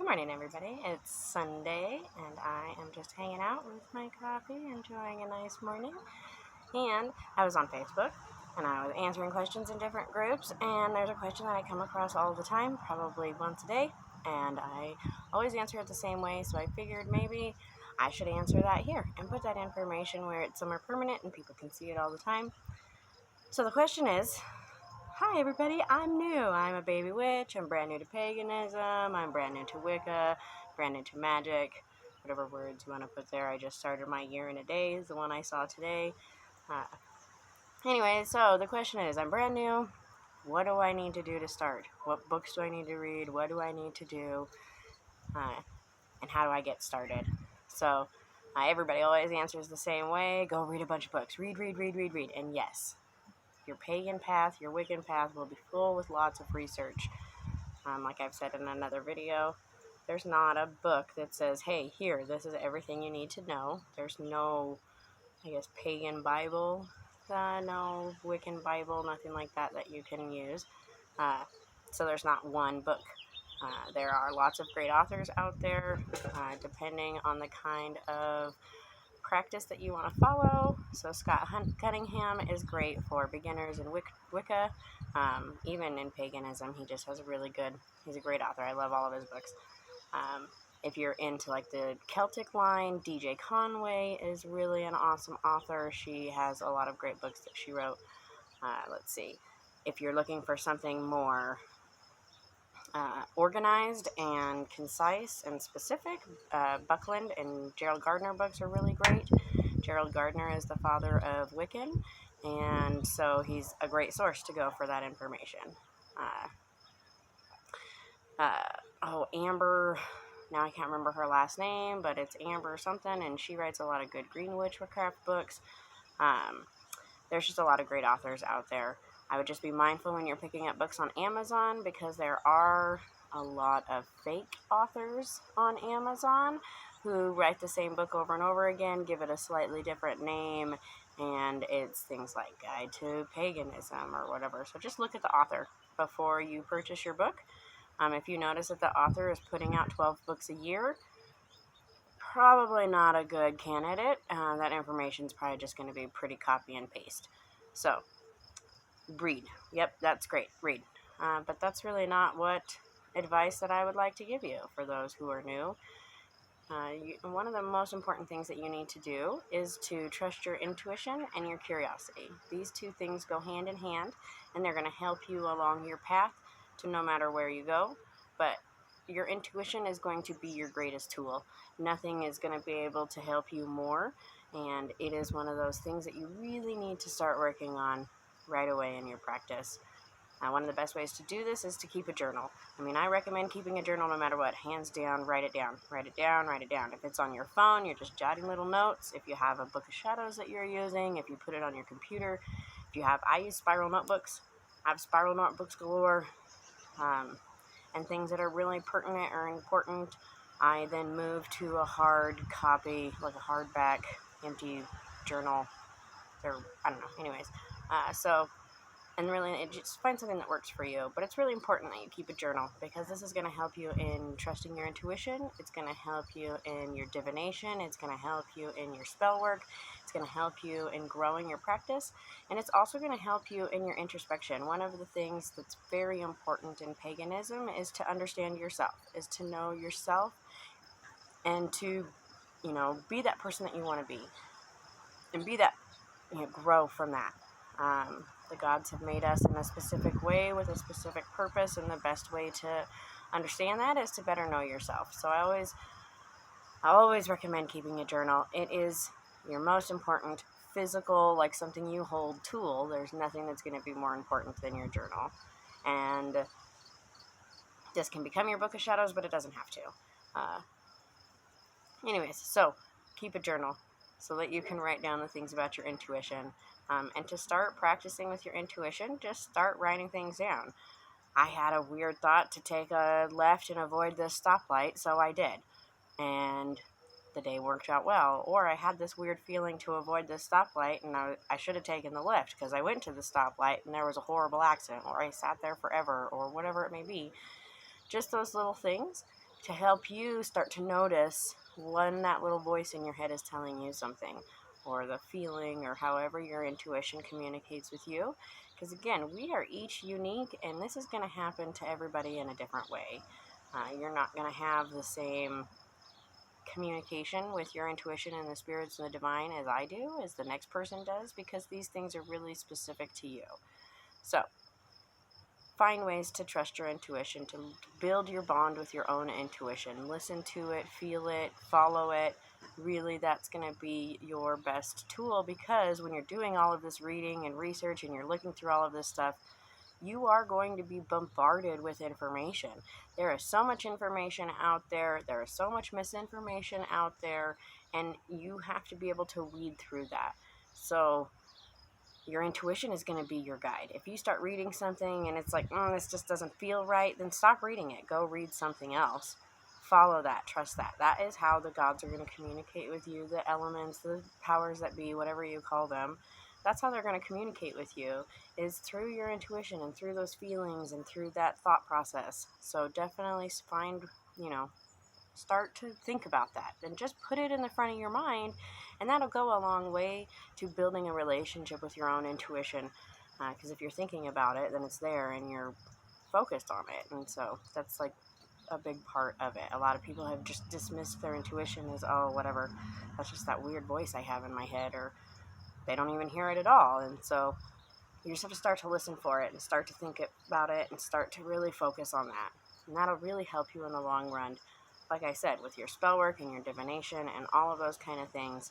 morning, everybody. It's Sunday, and I am just hanging out with my coffee, enjoying a nice morning. And I was on Facebook, and I was answering questions in different groups, and there's a question that I come across all the time, probably once a day, and I always answer it the same way, so I figured maybe I should answer that here and put that information where it's somewhere permanent and people can see it all the time. So the question is, hi everybody, I'm new. I'm a baby witch. I'm brand new to paganism. I'm brand new to Wicca, brand new to magic, whatever words you want to put there. I just started my year in a day, is the one I saw today. Anyway, so the question is, I'm brand new. What do I need to do to start? What books do I need to read? What do I need to do? And how do I get started? So everybody always answers the same way. Go read a bunch of books. Read. And yes, your pagan path, your Wiccan path will be full with lots of research. Like I've said in another video, there's not a book that says, hey, here, this is everything you need to know. There's no, pagan Bible, no Wiccan Bible, nothing like that you can use. So there's not one book. There are lots of great authors out there, depending on the kind of practice that you want to follow. So Scott Cunningham is great for beginners in Wicca. Even in paganism, he's a great author. I love all of his books. If you're into like the Celtic line, DJ Conway is really an awesome author. She has a lot of great books that she wrote. Let's see. If you're looking for something more organized and concise and specific, Buckland and Gerald Gardner books are really great. Gerald Gardner is the father of Wiccan, and so he's a great source to go for that information. Amber, now I can't remember her last name, but it's Amber something, and she writes a lot of good green witchcraft books. There's just a lot of great authors out there. I would just be mindful when you're picking up books on Amazon, because there are a lot of fake authors on Amazon who write the same book over and over again, give it a slightly different name, and it's things like Guide to Paganism or whatever. So just look at the author before you purchase your book. If you notice that the author is putting out 12 books a year, probably not a good candidate. That information is probably just going to be pretty copy and paste. So read. Yep, that's great. Read. But that's really not what advice that I would like to give you for those who are new. One of the most important things that you need to do is to trust your intuition and your curiosity. These two things go hand in hand, and they're going to help you along your path to no matter where you go. But your intuition is going to be your greatest tool. Nothing is going to be able to help you more, and it is one of those things that you really need to start working on right away in your practice. One of the best ways to do this is to keep a journal. I recommend keeping a journal no matter what. Hands down, write it down. Write it down. If it's on your phone, you're just jotting little notes. If you have a book of shadows that you're using, if you put it on your computer, I use spiral notebooks. I have spiral notebooks galore. And things that are really pertinent or important, I then move to a hard copy, like a hardback, empty journal. And really, just find something that works for you. But it's really important that you keep a journal, because this is going to help you in trusting your intuition. It's going to help you in your divination. It's going to help you in your spell work. It's going to help you in growing your practice. And it's also going to help you in your introspection. One of the things that's very important in paganism is to understand yourself, is to know yourself, and to, be that person that you want to be. And be that, grow from that. The gods have made us in a specific way with a specific purpose, and the best way to understand that is to better know yourself. So I always recommend keeping a journal. It is your most important physical, like something you hold tool. There's nothing that's going to be more important than your journal. And this can become your book of shadows, but it doesn't have to. So keep a journal so that you can write down the things about your intuition. And to start practicing with your intuition, just start writing things down. I had a weird thought to take a left and avoid this stoplight, so I did. And the day worked out well. Or I had this weird feeling to avoid this stoplight, and I should have taken the left, because I went to the stoplight and there was a horrible accident, or I sat there forever, or whatever it may be. Just those little things to help you start to notice when that little voice in your head is telling you something, or the feeling, or however your intuition communicates with you. Because again, we are each unique, and this is going to happen to everybody in a different way. You're not going to have the same communication with your intuition and the spirits and the divine as I do, as the next person does, because these things are really specific to you. So find ways to trust your intuition, to build your bond with your own intuition. Listen to it, feel it, follow it. Really, that's going to be your best tool, because when you're doing all of this reading and research and you're looking through all of this stuff, you are going to be bombarded with information. There is so much information out there. There is so much misinformation out there, and you have to be able to weed through that. So your intuition is going to be your guide. If you start reading something and it's like, this just doesn't feel right, then stop reading it. Go read something else. Follow that. Trust that. That is how the gods are going to communicate with you, the elements, the powers that be, whatever you call them. That's how they're going to communicate with you, is through your intuition and through those feelings and through that thought process. So definitely find, start to think about that and just put it in the front of your mind, and that'll go a long way to building a relationship with your own intuition, because if you're thinking about it, then it's there and you're focused on it. And so that's like a big part of it. A lot of people have just dismissed their intuition as, oh, whatever, that's just that weird voice I have in my head, or they don't even hear it at all. And so you just have to start to listen for it and start to think about it and start to really focus on that. And that'll really help you in the long run, like I said, with your spell work and your divination and all of those kind of things.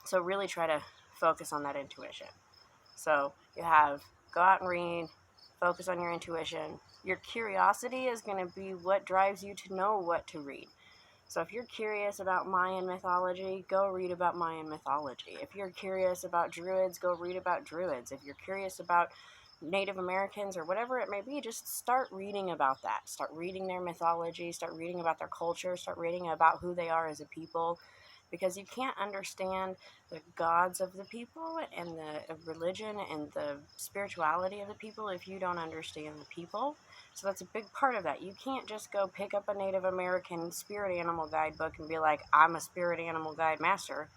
So really try to focus on that intuition. So you have, go out and read, focus on your intuition. Your curiosity is going to be what drives you to know what to read. So if you're curious about Mayan mythology, go read about Mayan mythology. If you're curious about Druids, go read about Druids. If you're curious about Native Americans or whatever it may be, just start reading about that. Start reading their mythology, start reading about their culture, start reading about who they are as a people, because you can't understand the gods of the people and the religion and the spirituality of the people if you don't understand the people. So that's a big part of that. You can't just go pick up a Native American spirit animal guidebook and be like, I'm a spirit animal guide master.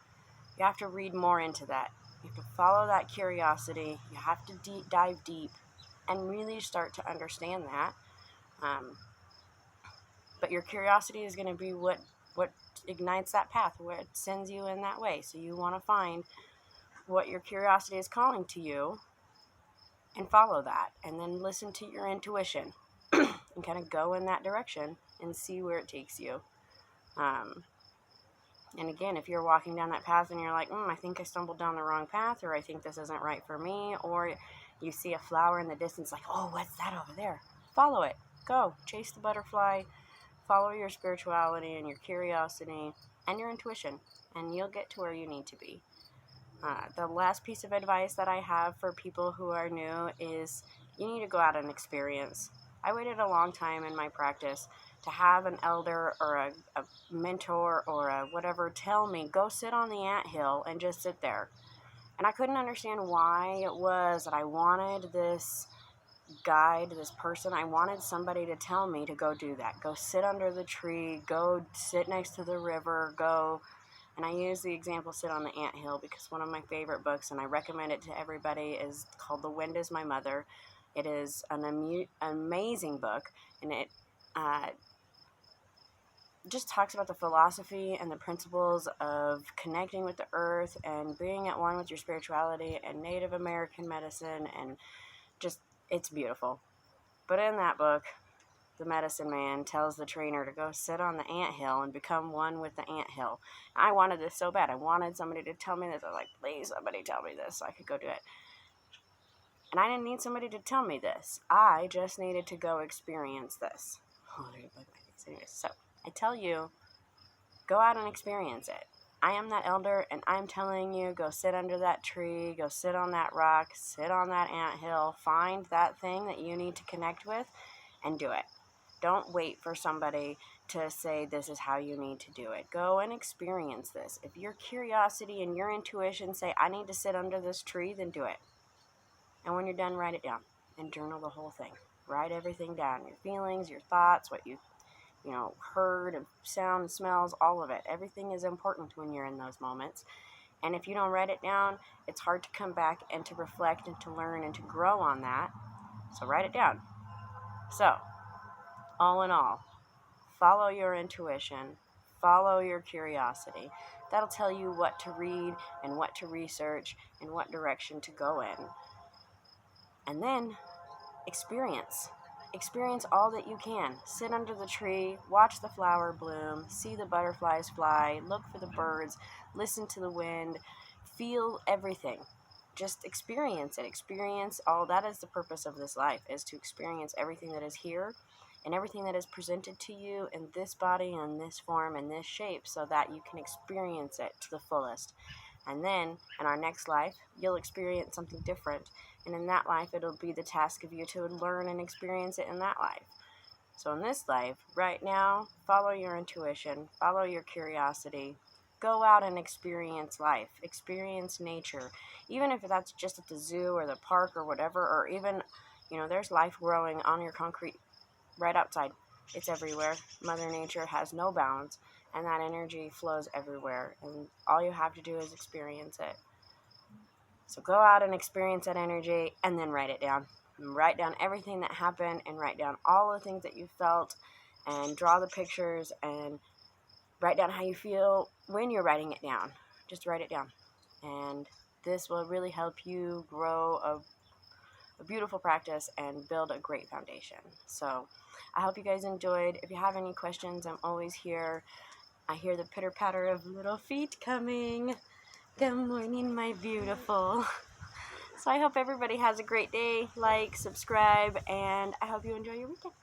You have to read more into that. You have to follow that curiosity. You have to dive deep and really start to understand that. But your curiosity is going to be what ignites that path, what sends you in that way. So you want to find what your curiosity is calling to you and follow that, and then listen to your intuition and kind of go in that direction and see where it takes you. And again, if you're walking down that path and you're like, I think I stumbled down the wrong path, or I think this isn't right for me, or you see a flower in the distance like, oh, what's that over there? Follow it. Go. Chase the butterfly. Follow your spirituality and your curiosity and your intuition, and you'll get to where you need to be. The last piece of advice that I have for people who are new is you need to go out and experience. I waited a long time in my practice to have an elder or a mentor or a whatever tell me, go sit on the anthill and just sit there. And I couldn't understand why it was that I wanted this guide, this person. I wanted somebody to tell me to go do that. Go sit under the tree, go sit next to the river, go. And I use the example sit on the anthill because one of my favorite books, and I recommend it to everybody, is called The Wind is My Mother. It is an amazing book, and it just talks about the philosophy and the principles of connecting with the earth and being at one with your spirituality and Native American medicine, and just, it's beautiful. But in that book, the medicine man tells the trainer to go sit on the anthill and become one with the anthill. I wanted this so bad. I wanted somebody to tell me this. I was like, please, somebody tell me this so I could go do it. And I didn't need somebody to tell me this. I just needed to go experience this. Oh, there's a bug in my face. Anyway, so I tell you, go out and experience it. I am that elder, and I'm telling you, go sit under that tree, go sit on that rock, sit on that anthill, find that thing that you need to connect with, and do it. Don't wait for somebody to say this is how you need to do it. Go and experience this. If your curiosity and your intuition say, I need to sit under this tree, then do it. And when you're done, write it down and journal the whole thing. Write everything down. Your feelings, your thoughts, what you heard, and sound, and smells, all of it. Everything is important when you're in those moments. And if you don't write it down, it's hard to come back and to reflect and to learn and to grow on that. So write it down. So, all in all, follow your intuition, follow your curiosity. That'll tell you what to read and what to research and what direction to go in. And then experience. Experience all that you can. Sit under the tree, watch the flower bloom, see the butterflies fly, look for the birds, listen to the wind, feel everything. Just experience it. Experience all. That is the purpose of this life, is to experience everything that is here and everything that is presented to you in this body, in this form, in this shape, so that you can experience it to the fullest. And then, in our next life, you'll experience something different. And in that life, it'll be the task of you to learn and experience it in that life. So in this life, right now, follow your intuition, follow your curiosity. Go out and experience life, experience nature. Even if that's just at the zoo or the park or whatever, or even, there's life growing on your concrete right outside. It's everywhere. Mother Nature has no bounds, and that energy flows everywhere. And all you have to do is experience it. So go out and experience that energy, and then write it down. And write down everything that happened, and write down all the things that you felt, and draw the pictures, and write down how you feel when you're writing it down. Just write it down. And this will really help you grow a beautiful practice and build a great foundation. So I hope you guys enjoyed. If you have any questions, I'm always here. I hear the pitter-patter of little feet coming. Good morning, my beautiful. So I hope everybody has a great day. Like, subscribe, and I hope you enjoy your weekend.